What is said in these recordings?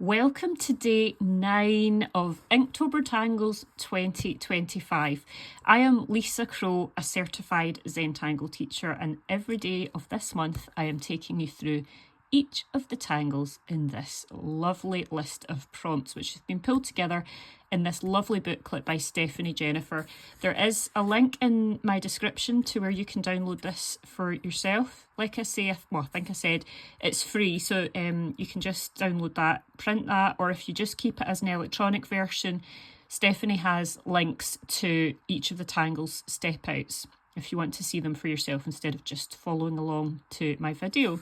Welcome to day 9 of Inktober Tangles 2025. I am Lisa Crow, a certified Zentangle teacher, and every day of this month I am taking you through each of the tangles in this lovely list of prompts, which has been pulled together in this lovely booklet by Stephanie Jennifer. There is a link in my description to where you can download this for yourself. Like I say, I think I said it's free, so you can just download that, print that, or if you just keep it as an electronic version, Stephanie has links to each of the tangles step outs if you want to see them for yourself instead of just following along to my video.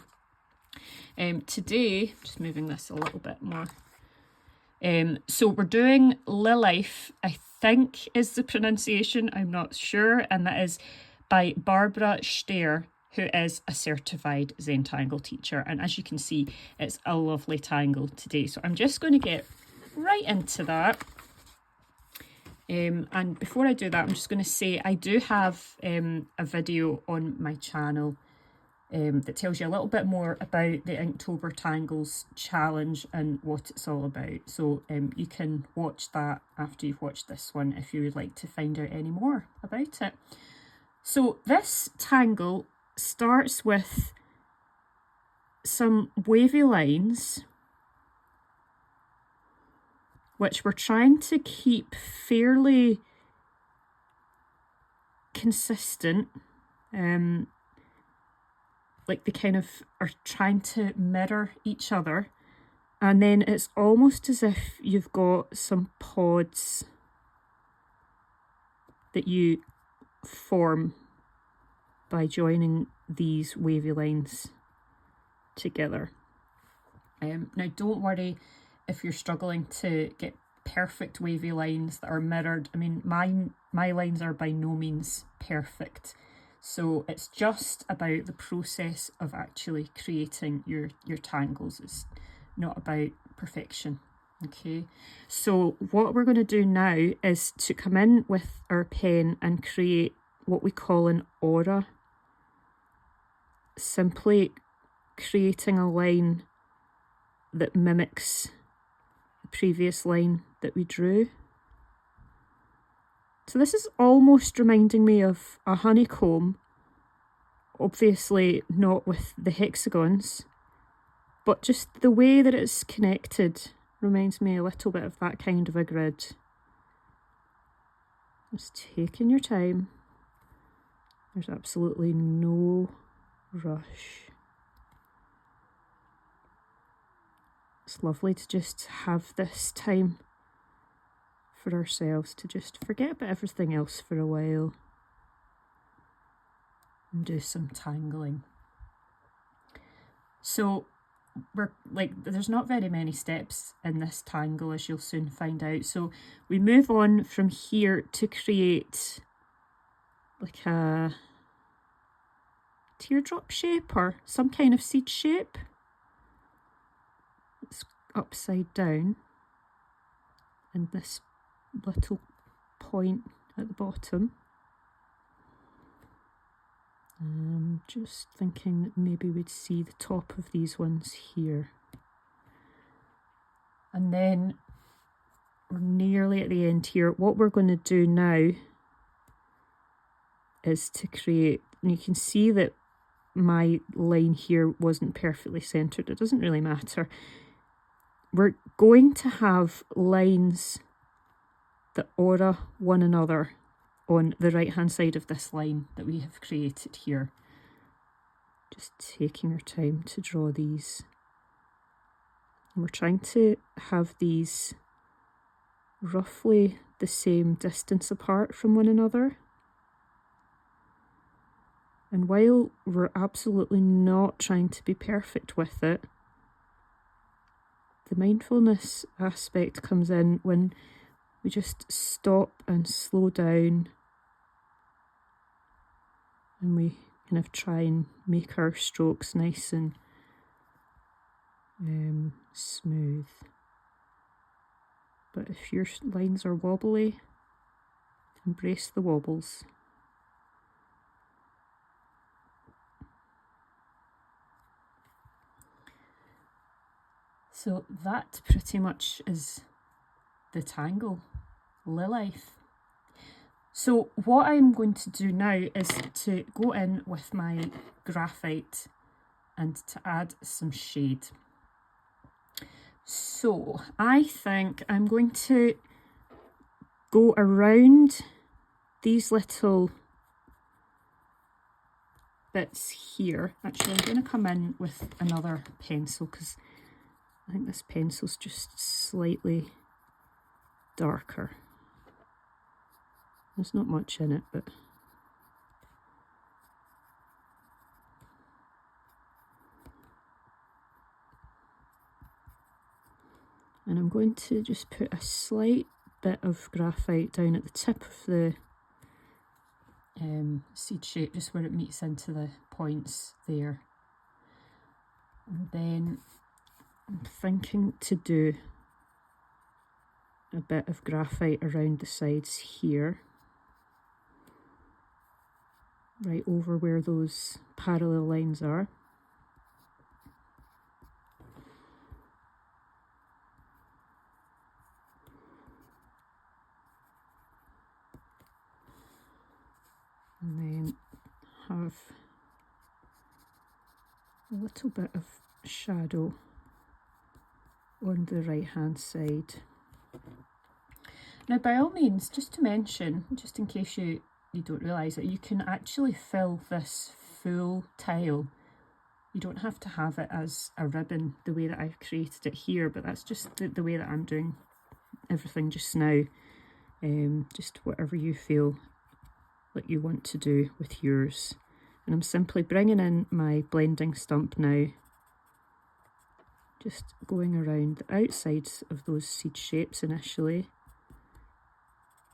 Today, just moving this a little bit more. So we're doing Lilife, I think is the pronunciation, I'm not sure, and that is by Barbara Steyer, who is a certified Zentangle teacher. And as you can see, it's a lovely tangle today. So I'm just going to get right into that. And before I do that, I'm just going to say I do have a video on my channel that tells you a little bit more about the Inktober Tangles challenge and what it's all about. So you can watch that after you've watched this one if you would like to find out any more about it. So this tangle starts with some wavy lines which we're trying to keep fairly consistent. Like they kind of are trying to mirror each other, and then it's almost as if you've got some pods that you form by joining these wavy lines together. Now don't worry if you're struggling to get perfect wavy lines that are mirrored. I mean, my lines are by no means perfect. So it's just about the process of actually creating your tangles. It's not about perfection. Okay, so what we're going to do now is to come in with our pen and create what we call an aura. Simply creating a line that mimics the previous line that we drew. So this is almost reminding me of a honeycomb, obviously not with the hexagons, but just the way that it's connected reminds me a little bit of that kind of a grid. Just taking your time. There's absolutely no rush. It's lovely to just have this time for ourselves to just forget about everything else for a while and do some tangling. So there's not very many steps in this tangle, as you'll soon find out. So we move on from here to create like a teardrop shape or some kind of seed shape. It's upside down, and this little point at the bottom. I'm just thinking that maybe we'd see the top of these ones here. And then we're nearly at the end here. What we're going to do now is to create, and you can see that my line here wasn't perfectly centered. It doesn't really matter. We're going to have lines that aura one another on the right hand side of this line that we have created here. Just taking our time to draw these. And we're trying to have these roughly the same distance apart from one another. And while we're absolutely not trying to be perfect with it, the mindfulness aspect comes in when we just stop and slow down, and we kind of try and make our strokes nice and smooth. But if your lines are wobbly, embrace the wobbles. So that pretty much is the tangle, Lilife. So what I'm going to do now is to go in with my graphite and to add some shade. So I think I'm going to go around these little bits here. Actually, I'm going to come in with another pencil because I think this pencil's just slightly darker. There's not much in it, but and I'm going to just put a slight bit of graphite down at the tip of the seed shape, just where it meets into the points there. And then I'm thinking to do a bit of graphite around the sides here, right over where those parallel lines are. And then have a little bit of shadow on the right hand side. Now, by all means, just to mention, just in case you don't realise it, you can actually fill this full tile. You don't have to have it as a ribbon the way that I've created it here, but that's just the way that I'm doing everything just now. Just whatever you feel that you want to do with yours. And I'm simply bringing in my blending stump now, just going around the outsides of those seed shapes initially,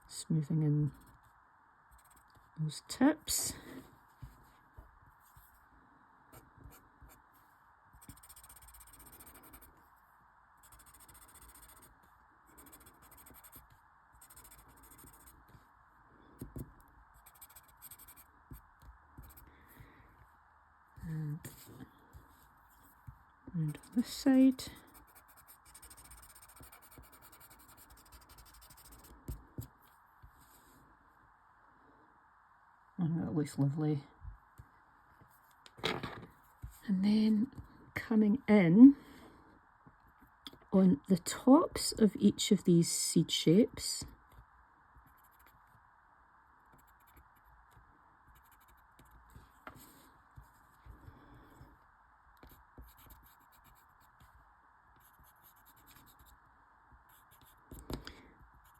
smoothing in those tips. And on this side. And that looks lovely. And then coming in on the tops of each of these seed shapes,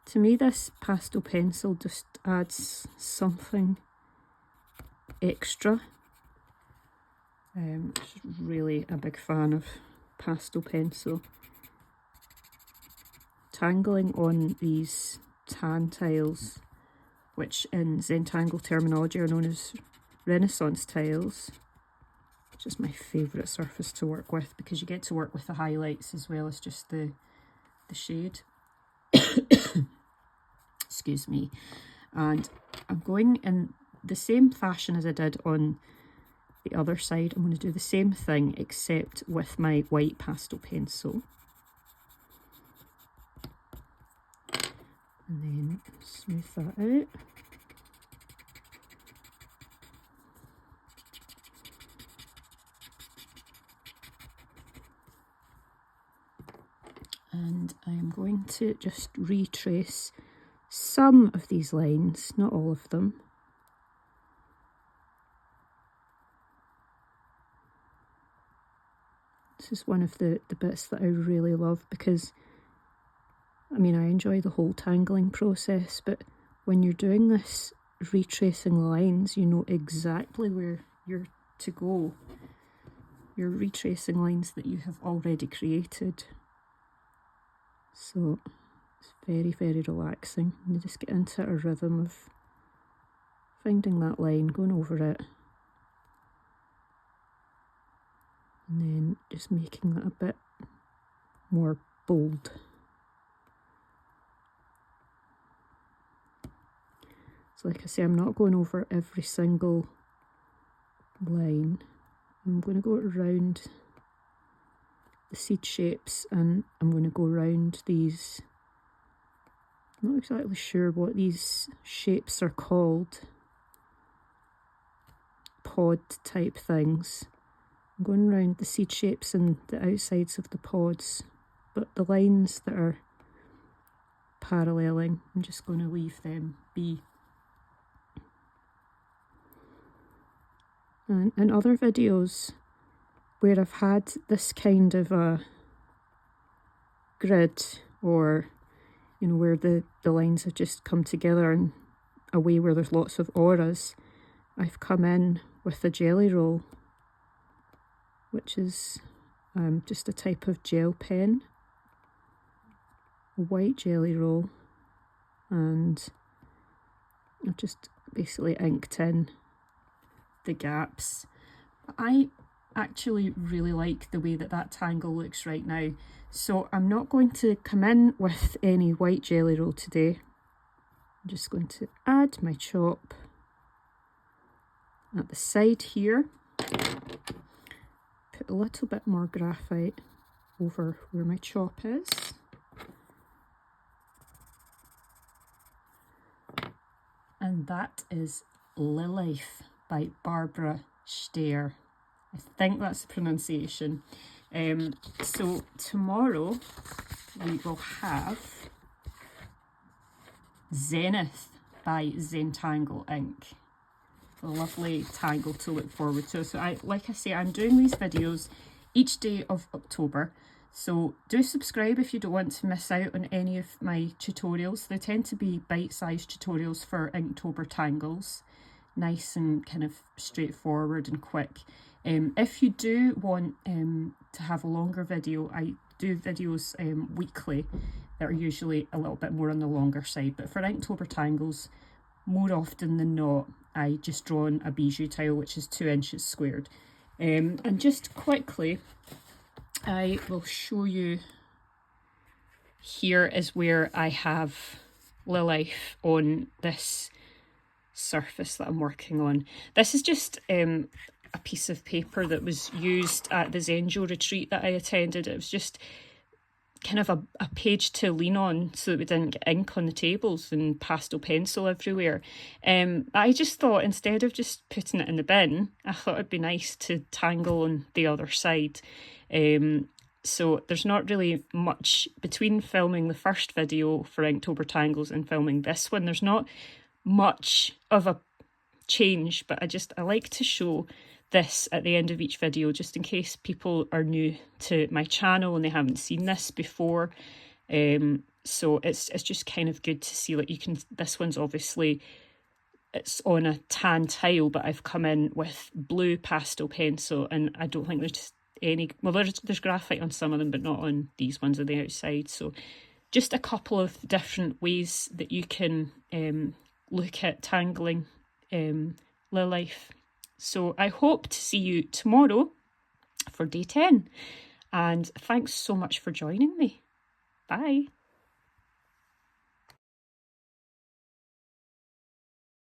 to me this pastel pencil just adds something extra. Just really a big fan of pastel pencil. Tangling on these tan tiles, which in Zentangle terminology are known as Renaissance tiles, which is my favourite surface to work with because you get to work with the highlights as well as just the shade. Excuse me. And I'm going in the same fashion as I did on the other side. I'm going to do the same thing except with my white pastel pencil. And then smooth that out. And I am going to just retrace some of these lines, not all of them. This is one of the bits that I really love because, I mean, I enjoy the whole tangling process, but when you're doing this retracing lines, you know exactly where you're to go. You're retracing lines that you have already created. So it's very, very relaxing. You just get into a rhythm of finding that line, going over it, and then just making that a bit more bold. So like I say, I'm not going over every single line. I'm going to go around the seed shapes, and I'm going to go around these. I'm not exactly sure what these shapes are called. Pod type things. I'm going around the seed shapes and the outsides of the pods, but the lines that are paralleling, I'm just going to leave them be. And in other videos where I've had this kind of a grid, or you know, where the lines have just come together in a way where there's lots of auras, I've come in with a jelly roll, which is just a type of gel pen, a white jelly roll, and I've just basically inked in the gaps. I actually really like the way that that tangle looks right now, so I'm not going to come in with any white jelly roll today. I'm just going to add my chop at the side here, put a little bit more graphite over where my chop is, and that is Lilife by Barbara Steyer. I think that's the pronunciation. So tomorrow we will have Zenith by Zentangle Ink. A lovely tangle to look forward to. So like I say, I'm doing these videos each day of October. So do subscribe if you don't want to miss out on any of my tutorials. They tend to be bite-sized tutorials for Inktober Tangles. Nice and kind of straightforward and quick. If you do want to have a longer video, I do videos weekly that are usually a little bit more on the longer side. But for Inktober Tangles, more often than not, I just draw on a bijou tile, which is 2 inches squared. And just quickly, I will show you, here is where I have Lilife on this surface that I'm working on. This is just a piece of paper that was used at the Zenjo retreat that I attended. It was just kind of a page to lean on so that we didn't get ink on the tables and pastel pencil everywhere. I just thought, instead of just putting it in the bin, I thought it'd be nice to tangle on the other side. So there's not really much between filming the first video for Inktober Tangles and filming this one. There's not much of a change, but I like to show this at the end of each video, just in case people are new to my channel and they haven't seen this before. So it's just kind of good to see, like, you can, this one's obviously, it's on a tan tile, but I've come in with blue pastel pencil, and I don't think there's any, well, there's graphite on some of them, but not on these ones on the outside. So just a couple of different ways that you can look at tangling Lilife. So I hope to see you tomorrow for day 10, and thanks so much for joining me. Bye.